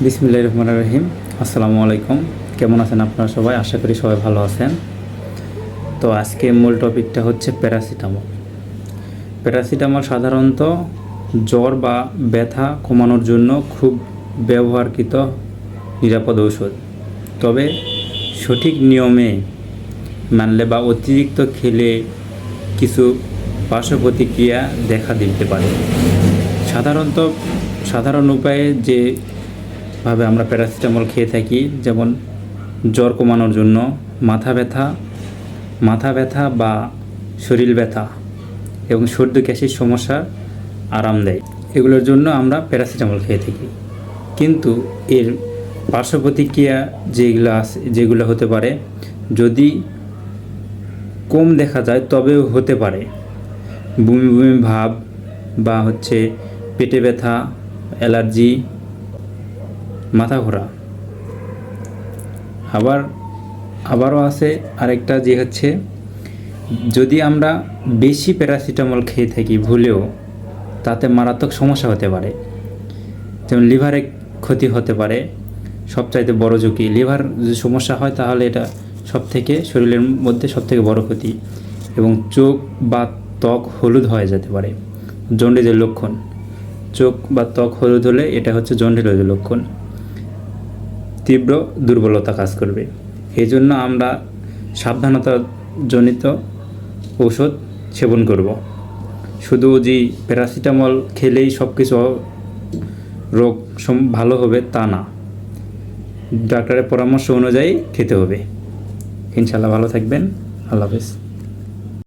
বিসমিল্লাহির রহমানির রহিম। আসসালামু আলাইকুম। কেমন আছেন আপনারা সবাই? আশা করি সবাই ভালো আছেন। তো আজকে মূল টপিকটা হচ্ছে প্যারাসিটামল। প্যারাসিটামল সাধারণত জ্বর বা ব্যথা কমানোর জন্য খুব ব্যবহারকৃত নিরাপদ ঔষধ। তবে সঠিক নিয়মে মানলে বা অতিরিক্ত খেলে কিছু পার্শ্ব প্রতিক্রিয়া দেখা দিতে পারে। সাধারণ উপায়ে যেভাবে আমরা প্যারাসিটামল খেয়ে থাকি, যেমন জ্বর কমানোর জন্য, মাথা ব্যথা বা শরীর ব্যথা এবং সর্দি কাশির সমস্যা আরাম দেয়, এগুলোর জন্য আমরা প্যারাসিটামল খেয়ে থাকি। কিন্তু এর পার্শ্ব প্রতিক্রিয়া যেগুলো হতে পারে, যদি কম দেখা যায় তবেও হতে পারে বমি বমি ভাব বা পেটে ব্যথা, অ্যালার্জি, মাথা ঘোরা। আবারও আছে আরেকটা, যদি আমরা বেশি প্যারাসিটামল খেয়ে থাকি ভুলেও, তাতে মারাত্মক সমস্যা হতে পারে। যেমন লিভারে ক্ষতি হতে পারে। সবচাইতে বড় ঝুঁকি, লিভার যদি সমস্যা হয় তাহলে এটা শরীরের মধ্যে সবথেকে বড় ক্ষতি। এবং চোখ বা ত্বক হলুদ হয়ে যেতে পারে, জন্ডিসের লক্ষণ। চোখ বা ত্বক হলুদ হলে এটা হচ্ছে জন্ডিসের লক্ষণ। তীব্র দুর্বলতা কাজ করবে। এই জন্য আমরা সাবধানতাজনিত ঔষধ সেবন করব। শুধু যে প্যারাসিটামল খেলেই সব কিছু রোগ ভালো হবে তা না, ডাক্তারের পরামর্শ অনুযায়ী খেতে হবে। ইনশাআল্লাহ ভালো থাকবেন। আল্লাহ হাফেজ।